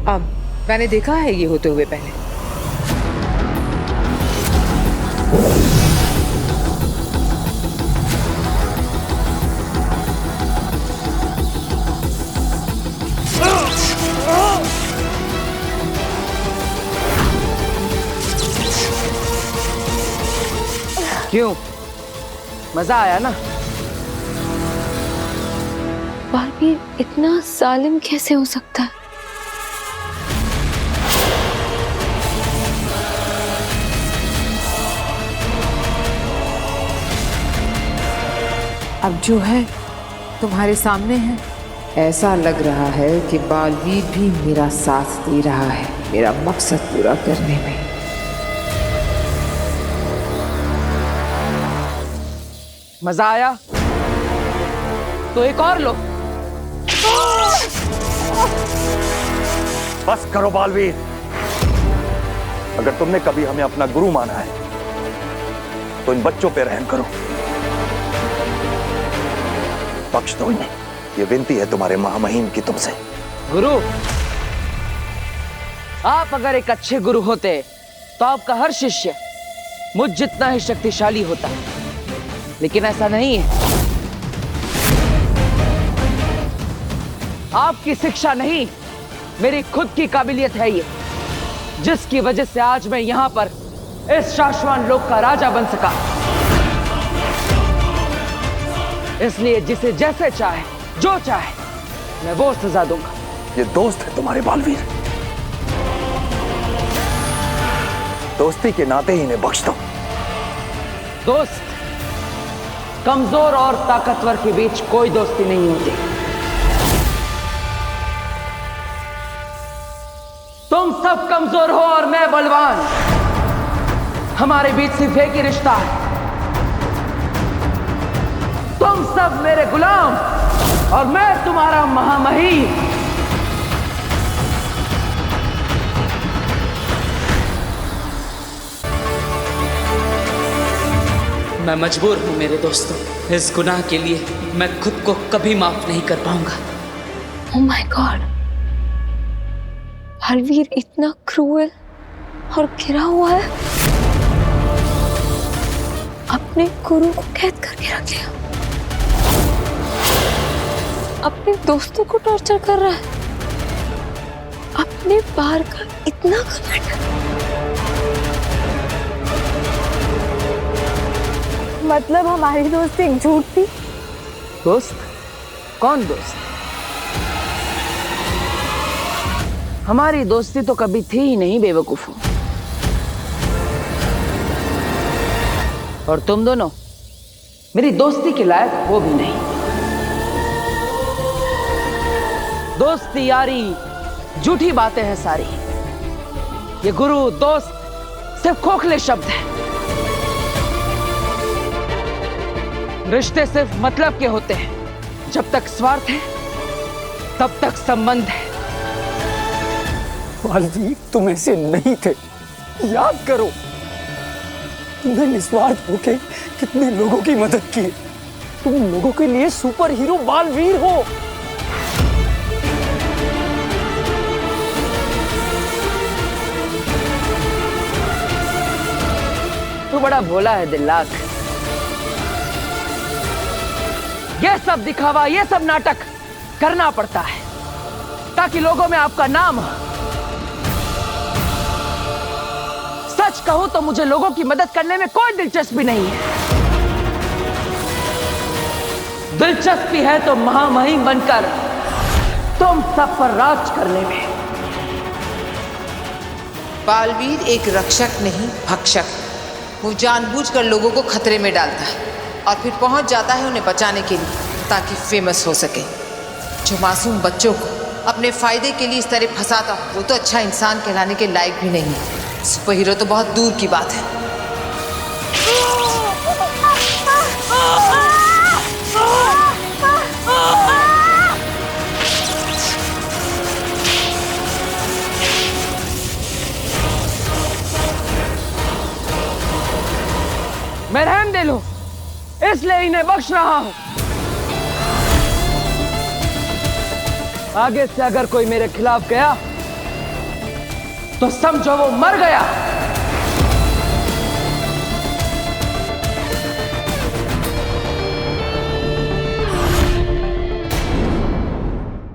अब मैंने देखा है ये होते हुए पहले। क्यों, मजा आया ना? बालवीर इतना जालिम कैसे हो सकता है? अब जो है तुम्हारे सामने है। ऐसा लग रहा है कि बालवीर भी मेरा साथ दे रहा है मेरा मकसद पूरा करने में। मजा आया तो एक और लो। बस करो बालवीर, अगर तुमने कभी हमें अपना गुरु माना है तो इन बच्चों पे रहम करो, बख्श दो इन्हें। ये विनती है तुम्हारे महामहिम की तुमसे। गुरु, आप अगर एक अच्छे गुरु होते तो आपका हर शिष्य मुझ जितना ही शक्तिशाली होता, लेकिन ऐसा नहीं है। आपकी शिक्षा नहीं, मेरी खुद की काबिलियत है ये, जिसकी वजह से आज मैं यहां पर इस शाश्वत लोक का राजा बन सका। इसलिए जिसे जैसे चाहे, जो चाहे, मैं वो सजा दूंगा। ये दोस्त है तुम्हारे बालवीर, दोस्ती के नाते ही इन्हें बख्श दो। दोस्त, कमजोर और ताकतवर के बीच कोई दोस्ती नहीं होती। तुम सब कमजोर हो और मैं बलवान, हमारे बीच सिर्फ एक ही रिश्ता है। तुम सब मेरे गुलाम और मैं तुम्हारा महामहिम। मैं मजबूर हूं मेरे दोस्तों, इस गुनाह के लिए मैं खुद को कभी माफ नहीं कर पाऊंगा। ओह माय गॉड, बालवीर इतना क्रूएल और गिरा हुआ है। अपने गुरु को कैद करके रख लिया, अपने दोस्तों को टॉर्चर कर रहा है, अपने बार का इतना घमंड। मतलब हमारी दोस्ती एक झूठ थी? दोस्त? कौन दोस्त? हमारी दोस्ती तो कभी थी ही नहीं बेवकूफों। और तुम दोनों मेरी दोस्ती के लायक हो भी नहीं। दोस्ती यारी झूठी बातें हैं सारी। ये गुरु दोस्त सिर्फ खोखले शब्द हैं। रिश्ते सिर्फ मतलब के होते हैं। जब तक स्वार्थ है तब तक संबंध है। बालवीर, तुम ऐसे नहीं थे, याद करो। तुमने निस्वार्थ होके कितने लोगों की मदद की। तुम लोगों के लिए सुपर हीरो बालवीर हो। तू बड़ा भोला है दिल्लाक। ये सब दिखावा, ये सब नाटक करना पड़ता है ताकि लोगों में आपका नाम हो। सच कहूं तो मुझे लोगों की मदद करने में कोई दिलचस्पी नहीं है। दिलचस्पी है तो महामहिम बनकर तुम सब पर राज करने में। बालवीर एक रक्षक नहीं, भक्षक। वो जानबूझकर लोगों को खतरे में डालता है और फिर पहुंच जाता है उन्हें बचाने के लिए ताकि फेमस हो सके। जो मासूम बच्चों को अपने फायदे के लिए इस तरह फंसाता, वो तो अच्छा इंसान कहलाने के लायक भी नहीं है। सुपर हीरो तो बहुत दूर की बात है। मैं रहम दे लूं इसलिए इन्हें बख्श रहा हूं। आगे से अगर कोई मेरे खिलाफ गया तो समझो वो मर गया।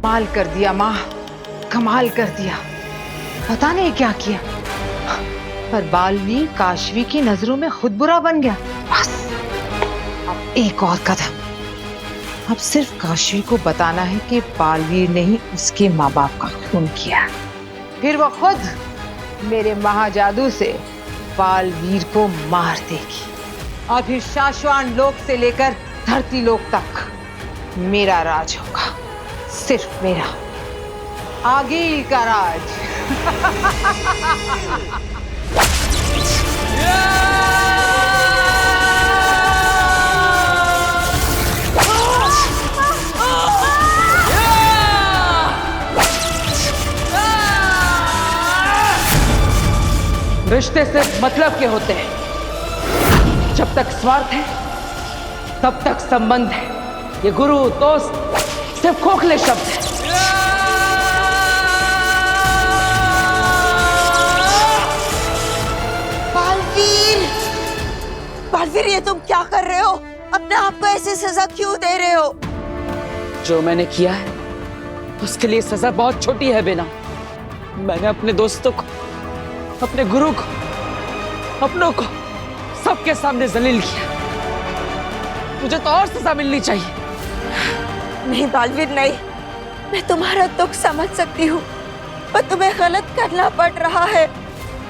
कमाल कर दिया माँ, कमाल कर दिया। पता नहीं क्या किया, पर बालवीर काशवी की नजरों में खुद बुरा बन गया। बस अब एक और कदम। अब सिर्फ काशवी को बताना है कि बालवीर ने ही उसके माँ बाप का खून किया, फिर वो खुद मेरे महाजादू से बालवीर को मार देगी और फिर शाश्वान लोक से लेकर धरती लोक तक मेरा राज होगा, सिर्फ मेरा, आगे का राज। रिश्ते सिर्फ मतलब के होते हैं। जब तक स्वार्थ है तब तक संबंध है। ये गुरु दोस्त सिर्फ खोखले शब्द हैं। बालवीर, बालवीर, ये तुम क्या कर रहे हो? अपने आप को ऐसी सजा क्यों दे रहे हो? जो मैंने किया है उसके लिए सजा बहुत छोटी है बेना। मैंने अपने दोस्तों को, अपने गुरु को, अपनों को सबके सामने जलील किया। मुझे तो और सजा मिलनी चाहिए। नहीं बालवीर, नहीं। मैं तुम्हारा दुख समझ सकती हूँ, पर तुम्हें गलत करना पड़ रहा है।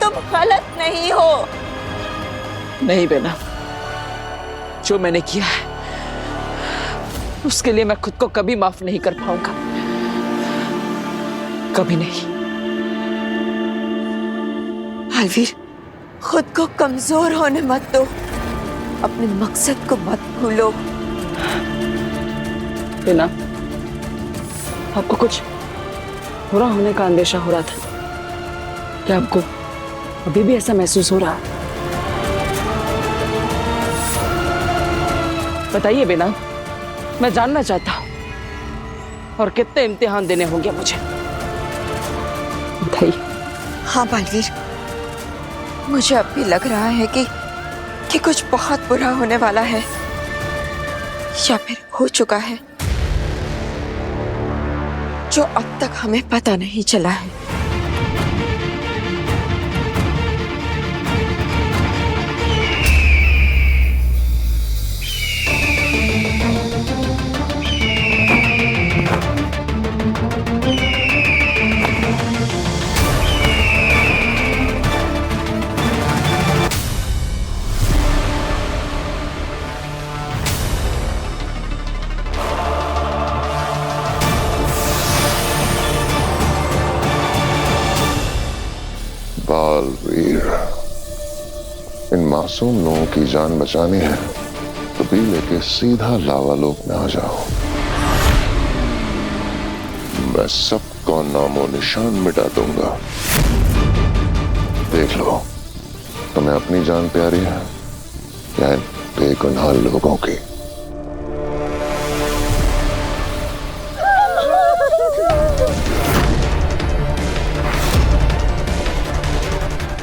तुम गलत नहीं हो। नहीं बेना, जो मैंने किया है उसके लिए मैं खुद को कभी माफ नहीं कर पाऊंगा, कभी नहीं। बालवीर, खुद को कमजोर होने मत दो, अपने मकसद को मत भूलो। बेना, आपको कुछ बुरा होने का अंदेशा हो रहा था क्या? आपको अभी भी ऐसा महसूस हो रहा है? बताइए बेना, मैं जानना चाहता हूं। और कितने इम्तिहान देने होंगे मुझे, बताइए। हाँ बालवीर, मुझे अब भी लग रहा है कि कुछ बहुत बुरा होने वाला है, या फिर हो चुका है, जो अब तक हमें पता नहीं चला है। बालवीर, इन मासूम लोगों की जान बचानी है तो भी लेके सीधा लावा लोक में आ जाओ। मैं सबको नामो निशान मिटा दूंगा। देख लो, तुम्हें अपनी जान प्यारी है या इन बेगुनाह लोगों की?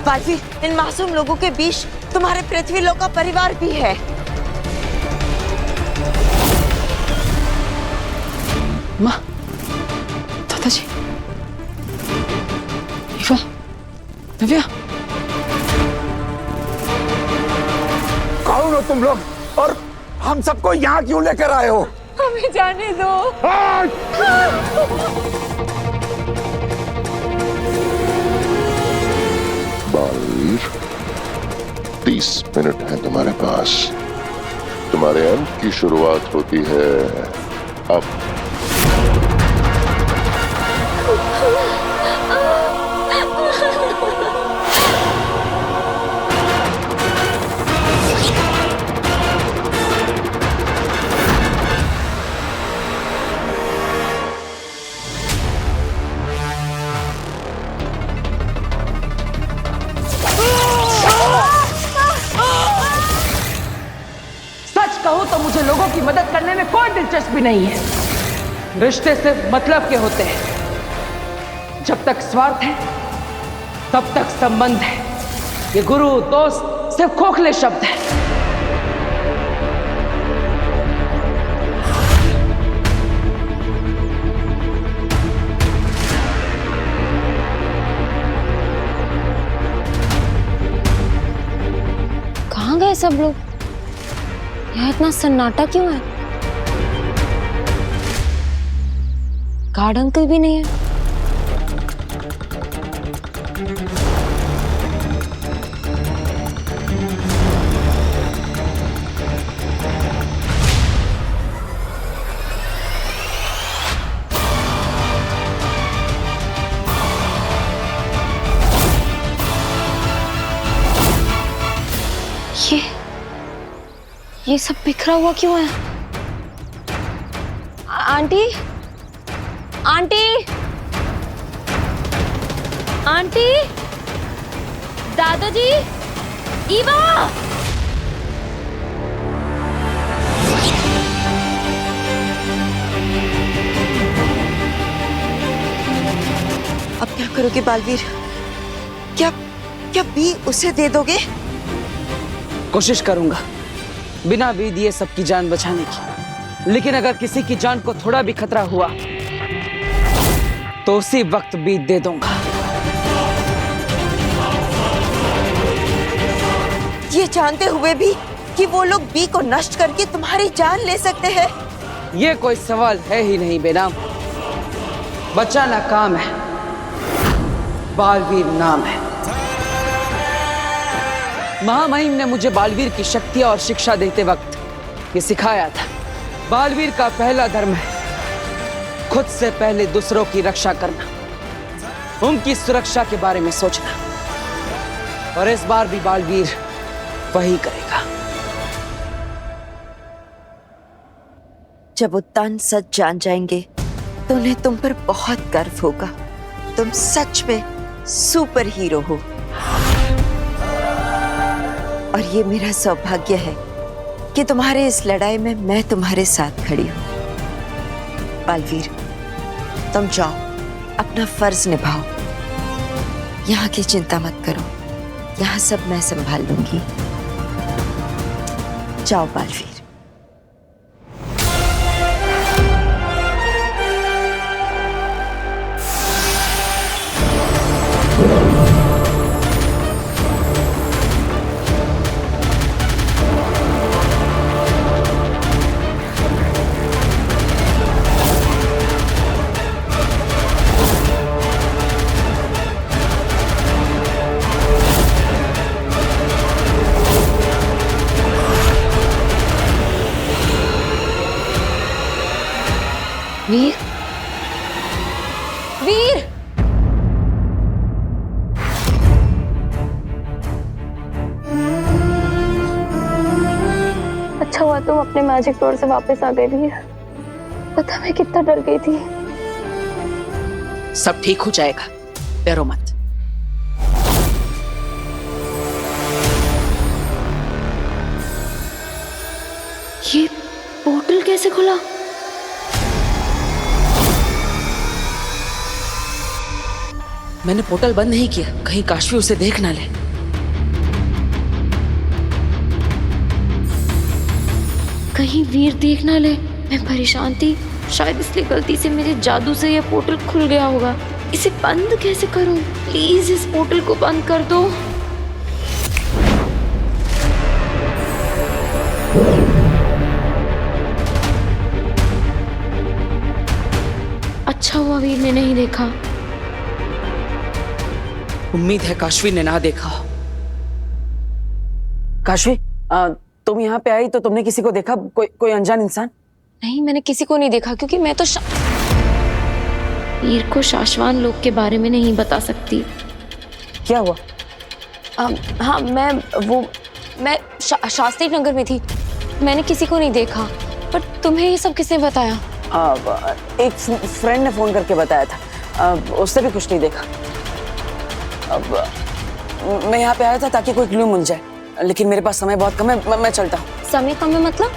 बालवीर, इन मासूम लोगों के बीच तुम्हारे पृथ्वी लोक का परिवार भी है। माँ, दादाजी, ईवा, नव्या, कौन हो तुम लोग और हम सबको यहाँ क्यों लेकर आए हो? हमें जाने दो। बालवीर, 30 मिनट है तुम्हारे पास। तुम्हारे अंत की शुरुआत होती है अब। सच कहूं तो मुझे लोगों की मदद करने में कोई दिलचस्पी नहीं है। रिश्ते सिर्फ मतलब के होते हैं। जब तक स्वार्थ है तब तक संबंध है। ये गुरु दोस्त सिर्फ खोखले शब्द है। कहाँ गए सब लोग? यहाँ इतना सन्नाटा क्यों है? गार्ड अंकल भी नहीं है। ये सब बिखरा हुआ क्यों है? आंटी, आंटी, आंटी, दादाजी, ईवा। अब क्या करोगे बालवीर? क्या क्या बी उसे दे दोगे? कोशिश करूंगा बिना बी दिए सबकी जान बचाने की, लेकिन अगर किसी की जान को थोड़ा भी खतरा हुआ तो उसी वक्त बी दे दूंगा। ये जानते हुए भी कि वो लोग बी को नष्ट करके तुम्हारी जान ले सकते हैं? ये कोई सवाल है ही नहीं बेनाम। बचाना काम है, बालवीर नाम है। महामहिम ने मुझे बालवीर की शक्ति और शिक्षा देते वक्त ये सिखाया था। बालवीर का पहला धर्म है खुद से पहले दूसरों की रक्षा करना, उनकी सुरक्षा के बारे में सोचना, और इस बार भी बालवीर वही करेगा। जब वो तन सच जान जाएंगे तो उन्हें तुम पर बहुत गर्व होगा। तुम सच में सुपर हीरो हो और ये मेरा सौभाग्य है कि तुम्हारे इस लड़ाई में मैं तुम्हारे साथ खड़ी हूं। बालवीर, तुम जाओ, अपना फर्ज निभाओ। यहाँ की चिंता मत करो, यहाँ सब मैं संभाल लूंगी। जाओ बालवीर। वीर, वीर, अच्छा हुआ तुम अपने मैजिक डोर से वापस आ गए वीर। पता मैं कितना डर गई थी। सब ठीक हो जाएगा, डरो मत। ये पोर्टल कैसे खुला? मैंने पोर्टल बंद नहीं किया, कहीं काशवी उसे देख ना ले। कहीं वीर देख ना ले। मैं परेशान थी, शायद इसलिए गलती से मेरे जादू से यह पोर्टल खुल गया होगा। इसे बंद कैसे करूं? प्लीज इस पोर्टल को बंद कर दो। अच्छा हुआ वीर ने नहीं देखा। उम्मीद है काशवी ने ना देखा। काशवी, तुम यहाँ पे आई तो तुमने किसी को देखा? कोई अनजान इंसान? नहीं, मैंने किसी को नहीं देखा क्योंकि मैं तो वीर को शाश्वान लोग के बारे में नहीं बता सकती। क्या हुआ? हाँ, मैं शास्त्री नगर में थी। मैंने किसी को नहीं देखा। पर तुम्हें ये सब किसने बताया? एक फ्रेंड ने फोन करके बताया था। उससे भी कुछ नहीं देखा। अब मैं यहाँ पे आया था ताकि कोई क्लू मिल जाए, लेकिन मेरे पास समय बहुत कम है। मैं चलता हूँ। समय कम है मतलब?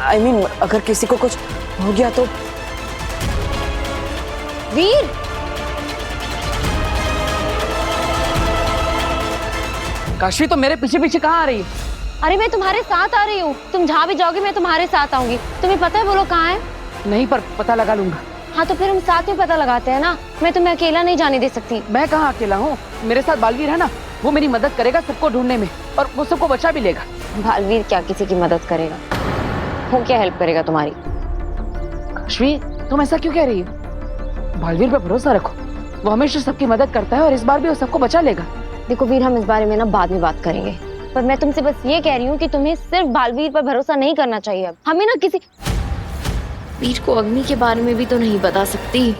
I mean, अगर किसी को कुछ हो गया तो। वीर, काशवी तो मेरे पीछे पीछे कहाँ आ रही है? अरे मैं तुम्हारे साथ आ रही हूँ, तुम जहाँ भी जाओगे मैं तुम्हारे साथ आऊंगी। तुम्हें पता है वो लोग कहाँ है? नहीं, पर पता लगा लूंगा। हाँ तो फिर हम साथ में पता लगाते हैं ना, मैं तुम्हें अकेला नहीं जाने दे सकती। मैं कहाँ अकेला हूँ, मेरे साथ बालवीर है ना, वो मेरी मदद करेगा सबको ढूंढने में, और वो सबको बचा भी लेगा। बालवीर क्या किसी की मदद करेगा? वो क्या हेल्प करेगा तुम्हारी? काशवी तुम ऐसा क्यों कह रही हो? बालवीर पे भरोसा रखो, वो हमेशा सबकी मदद करता है और इस बार भी वो सबको बचा लेगा। देखो वीर, हम इस बारे में ना बाद में बात करेंगे, पर मैं तुमसे बस ये कह रही हूँ कि तुम्हें सिर्फ बालवीर पर भरोसा नहीं करना चाहिए। अब हमें ना किसी वीर को अग्नि के बारे में भी तो नहीं बता सकती।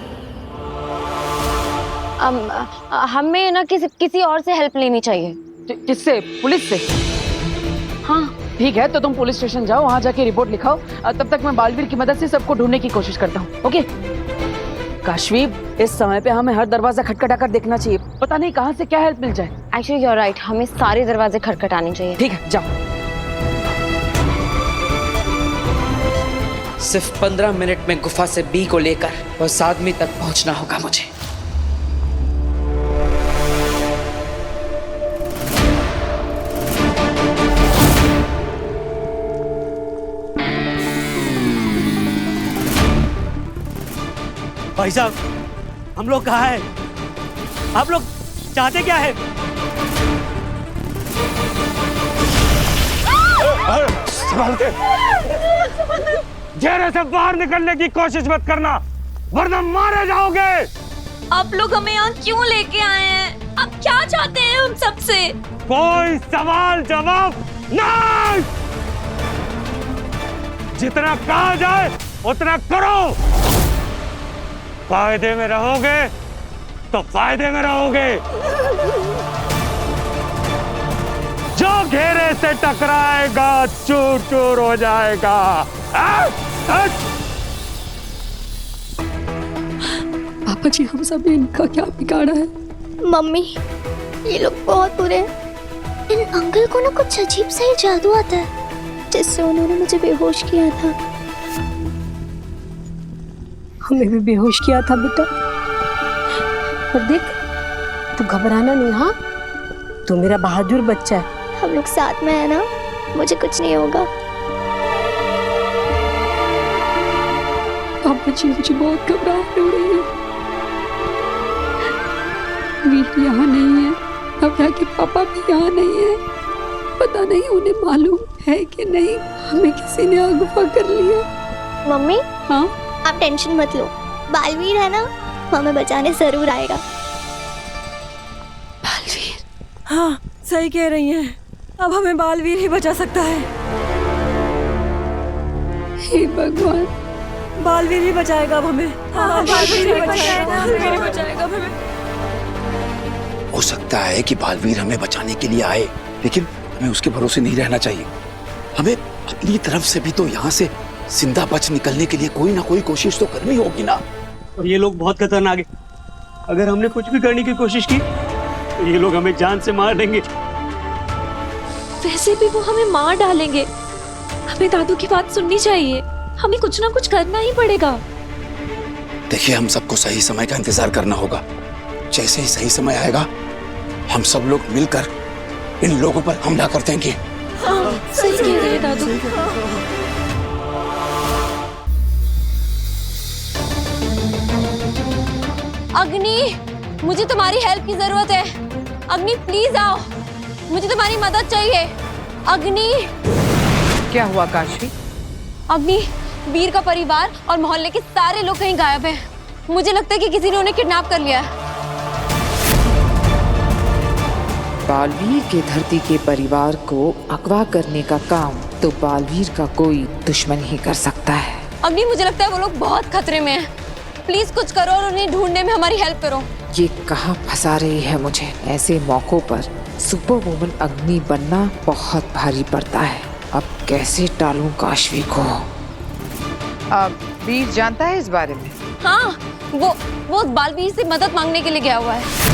हमें ना किसी और से हेल्प लेनी चाहिए। किससे? पुलिस से? हाँ ठीक है, तो तुम पुलिस स्टेशन जाओ, वहाँ जाके रिपोर्ट लिखाओ। तब तक मैं बालवीर की मदद से सबको ढूंढने की कोशिश करता हूँ। ओके काशवी, इस समय पे हमें हर दरवाजा खटखटा कर देखना चाहिए, पता नहीं कहाँ से क्या हेल्प मिल जाए। एक्चुअली यू आर राइट, हमें सारे दरवाजे खटखटाने चाहिए। ठीक है, जाओ। सिर्फ 15 मिनट में गुफा से बी को लेकर उस आदमी तक पहुंचना होगा मुझे। भाई साहब, हम लोग कहाँ हैं? आप लोग चाहते क्या है? संभाल के। घेरे से बाहर निकलने की कोशिश मत करना, वरना मारे जाओगे। आप लोग हमें यहाँ क्यों लेके आए हैं? आप क्या चाहते हैं हम सबसे? कोई सवाल जवाब नहीं। जितना कहा जाए उतना करो। फायदे में रहोगे तो फायदे में रहोगे। जो घेरे से टकराएगा चूर चूर हो जाएगा। पापा जी, हम सब ने इनका क्या बिगाड़ा है? मम्मी, ये लोग बहुत बुरे हैं। इन अंकल को ना कुछ अजीब सा ही जादू आता है, जिससे उन्होंने मुझे बेहोश किया था। हमें भी बेहोश किया था बेटा। और देख, तू घबराना नहीं। हाँ, तू मेरा बहादुर बच्चा है। हम लोग साथ में है ना, मुझे कुछ नहीं होगा। पापा जी, मुझे बहुत घबराहट हो रही है। वीर यहाँ नहीं है, अब के पापा भी यहाँ नहीं है। पता नहीं उन्हें मालूम है कि नहीं, हमें किसी ने अगवा कर लिया। मम्मी, हाँ, आप टेंशन मत लो, बालवीर है ना, हमें बचाने जरूर आएगा। बालवीर? हाँ, सही कह रही हैं। अब हमें बालवीर ही बचा सकता है। हे भगवान, बालवीर ही बचाएगा अब हमें। हाँ, बालवीर ही बचाएगा हमें। हो सकता है कि बालवीर हमें बचाने के लिए आए, लेकिन हमें उसके भरोसे नहीं रहना चाहिए। हमें अपनी तरफ से भी तो यहाँ से जिंदा बच निकलने के लिए कोई ना कोई कोशिश तो करनी होगी ना। और ये लोग बहुत खतरनाक है, अगर हमने कुछ भी करने की कोशिश की तो ये लोग हमें जान से मार देंगे। वैसे भी वो हमें मार डालेंगे। हमें दादू की बात सुननी चाहिए, हमें कुछ ना कुछ करना ही पड़ेगा। देखिए, हम सबको सही समय का इंतजार करना होगा। जैसे ही सही समय आएगा, हम सब लोग मिलकर इन लोगों पर हमला कर देंगे। हाँ, सही कह रहे हैं दादू। अग्नि, मुझे तुम्हारी हेल्प की जरूरत है। अग्नि प्लीज आओ, मुझे तुम्हारी मदद चाहिए। अग्नि। क्या हुआ काशवी? अग्नि, वीर का परिवार और मोहल्ले के सारे लोग कहीं गायब हैं। मुझे लगता है कि किसी ने उन्हें किडनैप कर लिया है। बालवीर के धरती के परिवार को अगवा करने का काम तो बालवीर का कोई दुश्मन ही कर सकता है। अग्नि, मुझे लगता है वो लोग बहुत खतरे में हैं। प्लीज कुछ करो और उन्हें ढूंढने में हमारी हेल्प करो। ये कहाँ फंसा रही है मुझे? ऐसे मौकों पर सुपर वुमन अग्नि बनना बहुत भारी पड़ता है। अब कैसे टालूं काशवी को? वीर जानता है इस बारे में? हाँ, वो बालवीर से मदद मांगने के लिए गया हुआ है।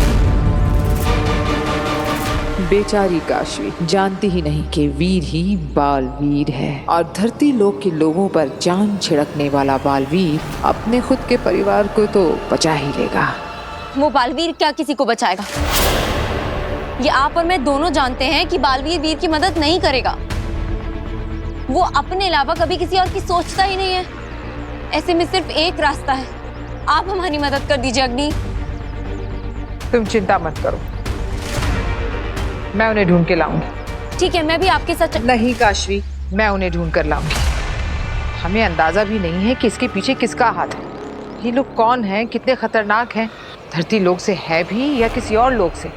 बेचारी काशवी जानती ही नहीं कि वीर ही बालवीर है, और धरती लोक के लोगों पर जान छिड़कने वाला बालवीर अपने खुद के परिवार को तो बचा ही लेगा। वो बालवीर क्या किसी को बचाएगा? ये आप और मैं दोनों जानते हैं कि बालवीर वीर की मदद नहीं करेगा। वो अपने अलावा कभी किसी और की सोचता ही नहीं है। ऐसे में सिर्फ एक रास्ता है, आप हमारी मदद कर दीजिए अग्नि। तुम चिंता मत करो, मैं उन्हें ढूंढ के लाऊंगी। ठीक है, मैं भी आपके साथ नहीं काशवी, मैं उन्हें ढूंढ कर लाऊंगी। हमें अंदाजा भी नहीं है कि इसके पीछे किसका हाथ है। ये लोग कौन हैं, कितने खतरनाक हैं, धरती लोक से है भी या किसी और लोक से,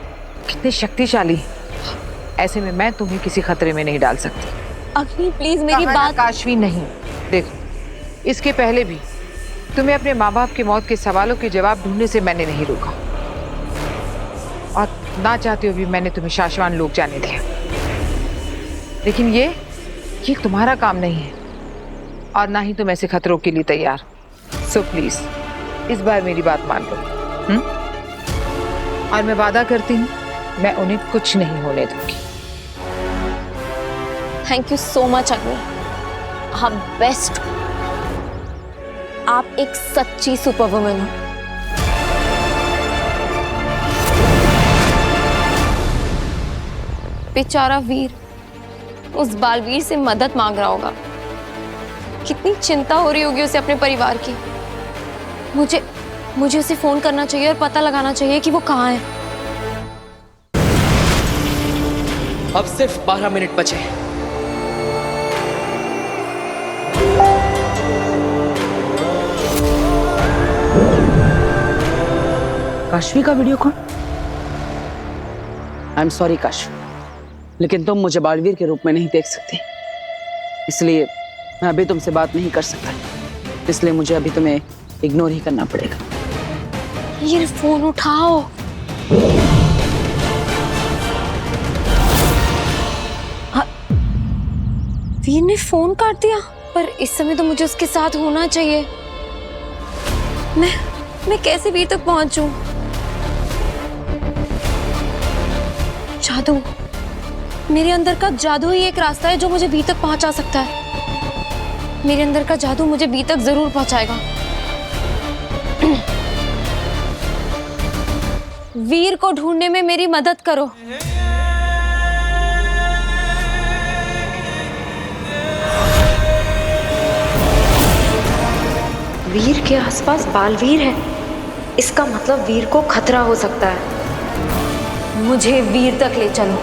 कितने शक्तिशाली। ऐसे में मैं तुम्हें किसी खतरे में नहीं डाल सकती। अग्नि प्लीज मेरी बात। काशवी नहीं, देखो इसके पहले भी तुम्हें अपने माँ बाप की मौत के सवालों के जवाब ढूंढने से मैंने नहीं रोका, और ना चाहते हुए भी मैंने तुम्हें शाश्वान लोक जाने दिया। लेकिन ये तुम्हारा काम नहीं है और ना ही तुम ऐसे खतरों के लिए तैयार। सो प्लीज इस बार मेरी बात मान लो। और मैं वादा करती हूँ मैं उन्हें कुछ नहीं होने दूंगी। थैंक यू सो मच अग्नि, आप बेस्ट। आप एक सच्ची सुपर वुमन हो। बेचारा वीर उस बालवीर से मदद मांग रहा होगा। कितनी चिंता हो रही होगी उसे अपने परिवार की। मुझे उसे फोन करना चाहिए और पता लगाना चाहिए कि वो कहाँ है। अब सिर्फ 12 मिनट बचे। काशवी का video call? I am sorry Kashvi, लेकिन तुम मुझे बालवीर के रूप में नहीं देख सकती, इसलिए मैं अभी तुमसे बात नहीं कर सकता। इसलिए मुझे अभी तुम्हें इग्नोर ही करना पड़ेगा। ये फोन उठाओ। वीर ने फोन काट दिया, पर इस समय तो मुझे उसके साथ होना चाहिए। मैं कैसे वीर तक पहुंचूं? जादू, मेरे अंदर का जादू ही एक रास्ता है जो मुझे वीर तक पहुंचा सकता है। मेरे अंदर का जादू मुझे वीर तक जरूर पहुंचाएगा। वीर को ढूंढने में मेरी मदद करो। वीर के आसपास बालवीर है, इसका मतलब वीर को खतरा हो सकता है। मुझे वीर तक ले चलो।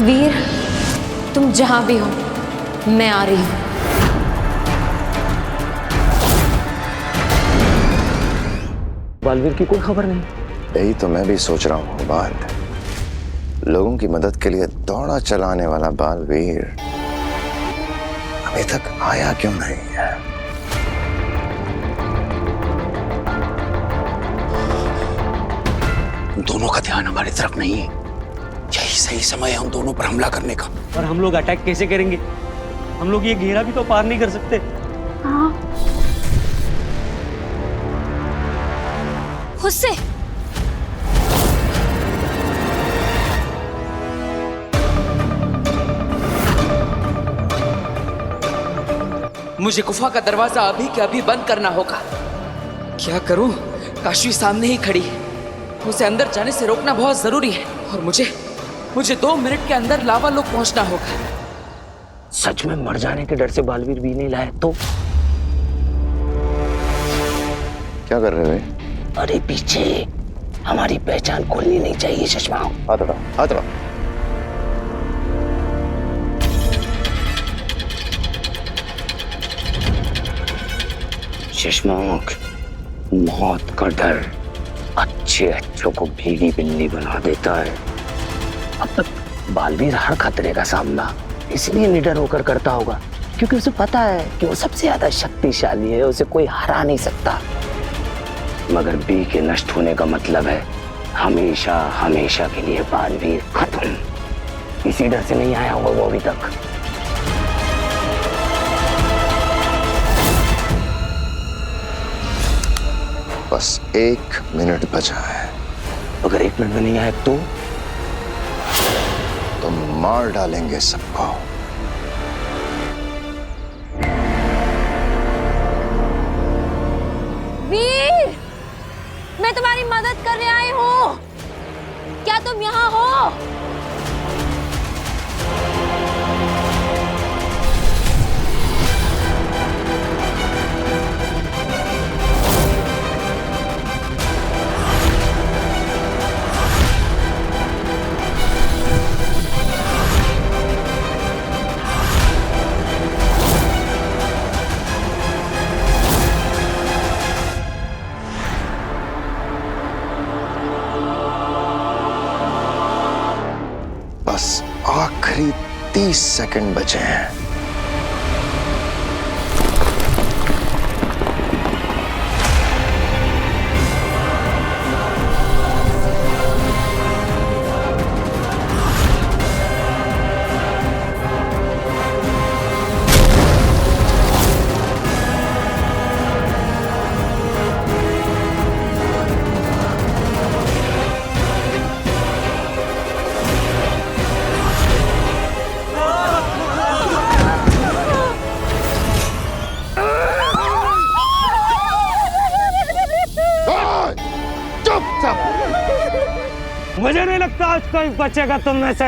वीर, तुम जहां भी हो, मैं आ रही हूं। बालवीर की कोई खबर नहीं। यही तो मैं भी सोच रहा हूँ बात। लोगों की मदद के लिए दौड़ा चलाने वाला बालवीर अभी तक आया क्यों नहीं है? दोनों का ध्यान हमारी तरफ नहीं है। यही सही समय है हम दोनों पर हमला करने का। और हम लोग अटैक कैसे करेंगे? हम लोग ये घेरा भी तो पार नहीं कर सकते। हाँ। उससे मुझे गुफा का दरवाजा अभी के अभी बंद करना होगा। क्या करूं? काशवी सामने ही खड़ी है, उसे अंदर जाने से रोकना बहुत जरूरी है। और मुझे 2 मिनट के अंदर लावा लोक पहुंचना होगा। सच में मर जाने के डर से बालवीर भी नहीं लाए तो? क्या कर रहे हैं? अरे पीछे, हमारी पहचान खोलनी नहीं चाहिए चश्मा। हाथ उठाओ, हाथ उठाओ। शशमांक, मौत का डर अच्छों को भीगी बिल्ली बना देता है। अब तक बालवीर हर खतरे का सामना इसलिए निडर होकर करता होगा क्योंकि उसे पता है कि वो सबसे ज्यादा शक्तिशाली है, उसे कोई हरा नहीं सकता। मगर बी के नष्ट होने का मतलब है हमेशा हमेशा के लिए बालवीर खत्म। इसी डर से नहीं आया होगा वो अभी तक। बस 1 मिनट बचा है। अगर 1 मिनट में नहीं आया तो मार डालेंगे सबको। वीर, मैं तुम्हारी मदद करने आई हूँ। क्या तुम यहाँ हो? बस आखिरी 30 सेकंड बचे हैं। मुझे नहीं लगता आज कोई बचेगा तुम में से।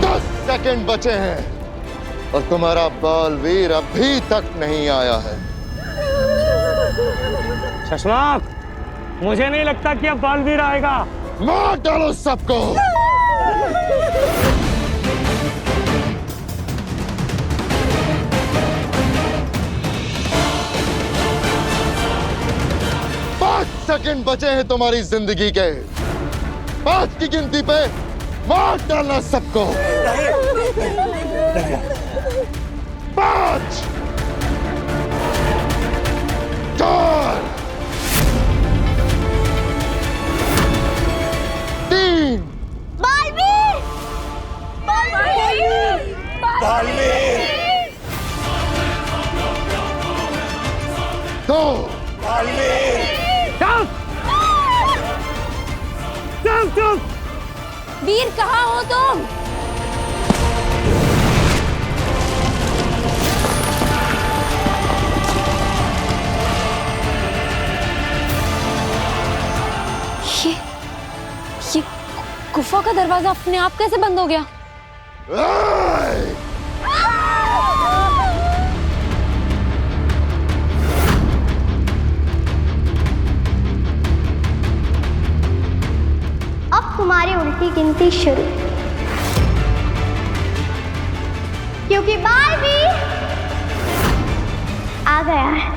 10 सेकंड बचे हैं और तुम्हारा बालवीर अभी तक नहीं आया है। शशमांक, मुझे नहीं लगता कि अब बालवीर आएगा। मार डालो सबको। सेकंड बचे हैं तुम्हारी जिंदगी के। 5 की गिनती पे मार डालना सबको। 5, 4, 3, बालवीर! बालवीर! बालवीर! 2, बालवीर! चुप! वीर, कहाँ हो तुम? ये गुफा का दरवाजा अपने आप कैसे बंद हो गया? तुम्हारी उल्टी गिनती शुरू, क्योंकि बालवीर आ गया है।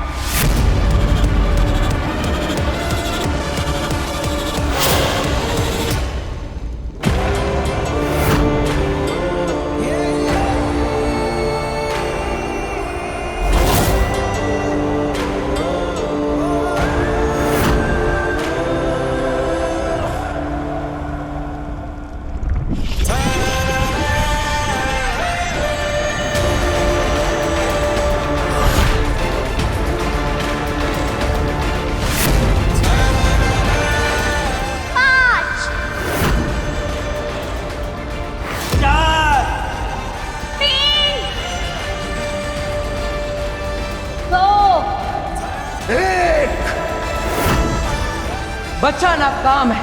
बचाना काम है,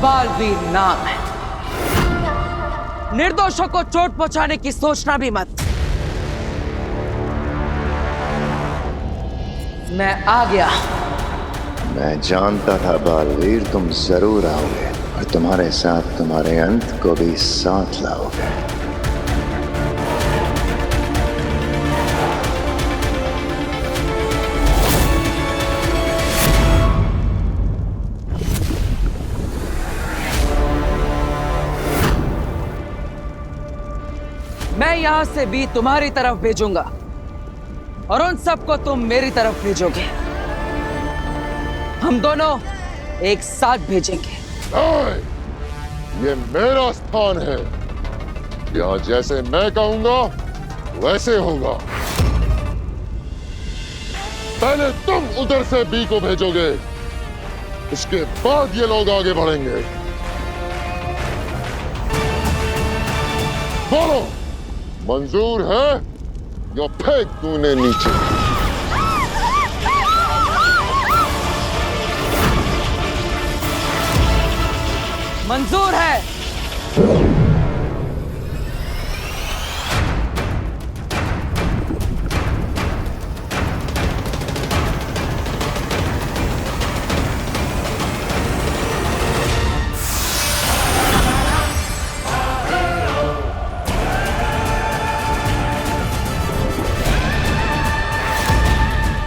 बालवीर नाम है। निर्दोषों को चोट पहुंचाने की सोचना भी मत। मैं आ गया। मैं जानता था बालवीर तुम जरूर आओगे और तुम्हारे साथ तुम्हारे अंत को भी साथ लाओगे। मैं यहाँ से भी तुम्हारी तरफ भेजूंगा और उन सबको तुम मेरी तरफ भेजोगे। हम दोनों एक साथ भेजेंगे। नहीं, ये मेरा स्थान है। यहाँ जैसे मैं कहूंगा वैसे होगा। पहले तुम उधर से बी को भेजोगे, उसके बाद ये लोग आगे बढ़ेंगे। बोलो, मंजूर है या फेंक तूने नीचे? मंजूर है।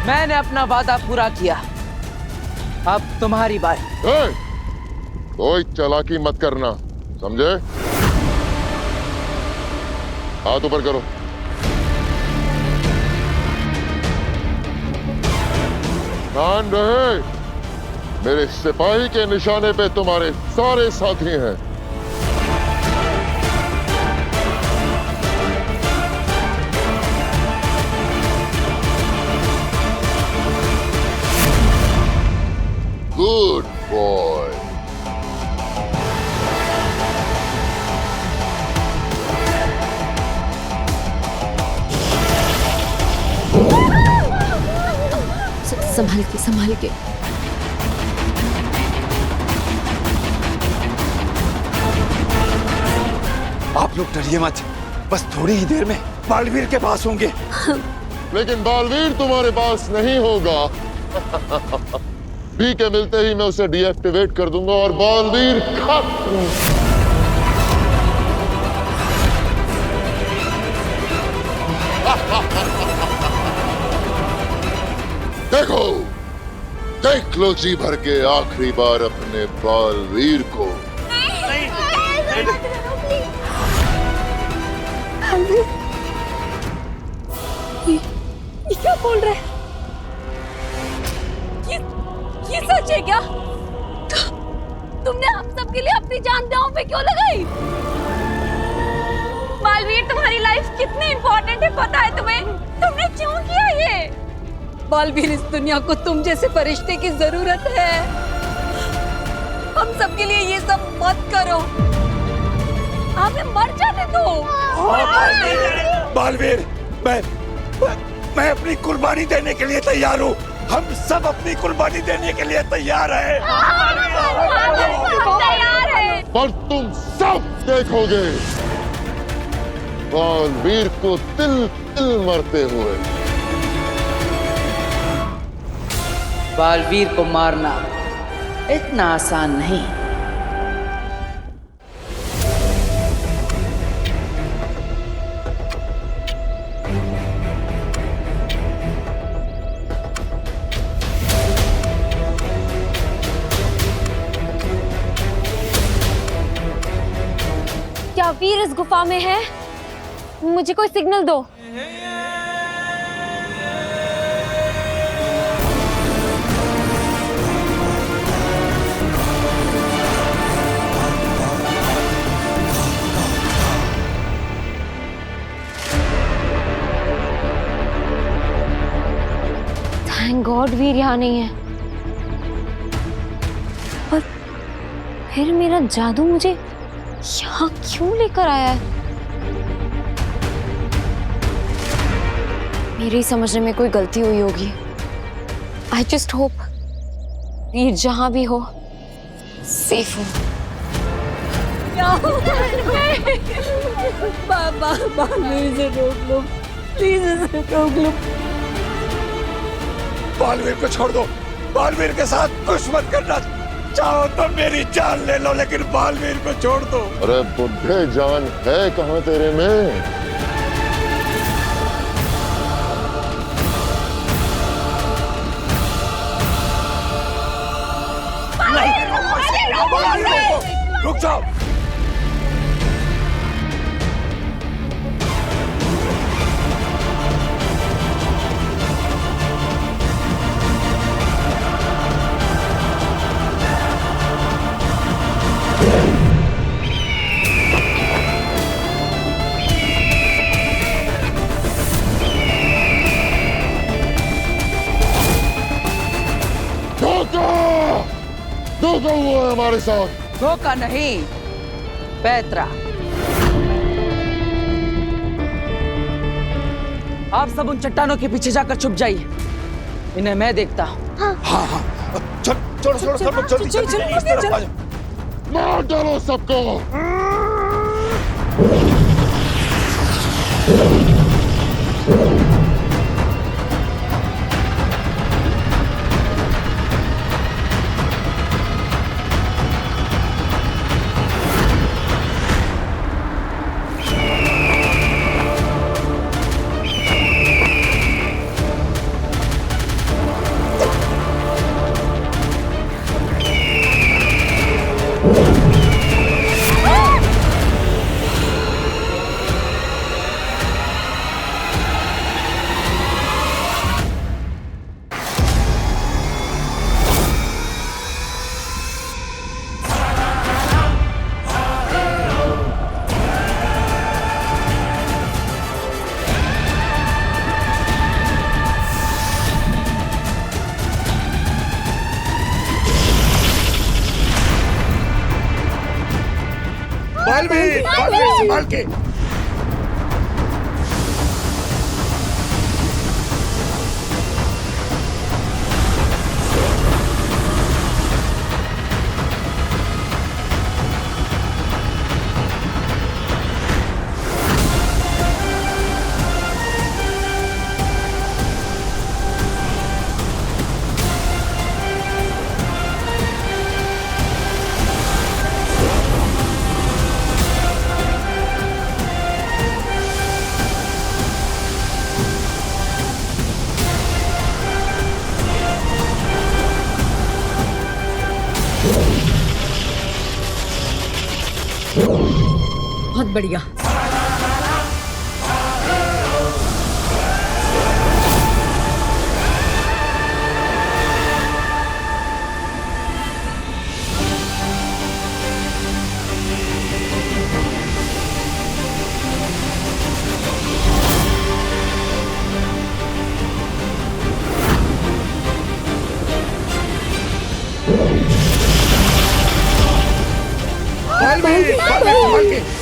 मैंने अपना वादा पूरा किया, अब तुम्हारी बारी। कोई चालाकी मत करना, समझे? हाथ ऊपर करो। ध्यान रहे, मेरे सिपाही के निशाने पे तुम्हारे सारे साथी हैं। Good boy. संभाल के, संभाल के। आप लोग डरिए मत, बस थोड़ी ही देर में बालवीर के पास होंगे। लेकिन बालवीर तुम्हारे पास नहीं होगा। बी के मिलते ही मैं उसे डीएक्टिवेट कर दूंगा और बालवीर खत्म। देखो, देख लो जी भर के आखिरी बार अपने बालवीर को। ये क्या बोल रहे हैं? ये सच है क्या? तुमने हम सब के लिए अपनी जान दांव पे क्यों लगाई? बालवीर, तुम्हारी लाइफ कितनी इम्पोर्टेंट है पता है तुम्हें? तुमने क्यों किया ये? बालवीर, इस दुनिया को तुम जैसे फरिश्ते की जरूरत है। हम सब के लिए ये सब मत करो, आप मर जाते तो। बालवीर, मैं अपनी कुर्बानी देने के लिए तैयार हूँ। हम सब अपनी कुर्बानी देने के लिए तैयार हैं। तैयार है। पर तुम सब देखोगे बालवीर को तिल तिल मरते हुए। बालवीर को मारना इतना आसान नहीं। क्या वीर इस गुफा में है? मुझे कोई सिग्नल दो। थैंक गॉड वीर यहाँ नहीं है। पर फिर मेरा जादू मुझे यहाँ क्यों लेकर आया है? मेरी समझने में कोई गलती हुई होगी। आई जस्ट होप वीर जहां भी हो सेफ हो। बालवीर से रोक लो, प्लीज इसे रोक लो। बालवीर को छोड़ दो, बालवीर के साथ कुछ मत करना। चाहो तो मेरी जान ले लो, लेकिन बालवीर को छोड़ दो। अरे बुढ़े, जान है कहाँ तेरे में? रुक जाओ। हमारे साथ। धोखा नहीं, पैतरा। आप सब उन चट्टानों के पीछे जाकर छुप जाइए, इन्हें मैं देखता हूँ। हाँ हाँ छोड़ो छोड़ो सब लोग जल्दी जल्दी इस तरफ आ जाओ। मार डालो सबको। बालवीर संभाल के। बहुत बढ़िया। बालवीर संभाल के।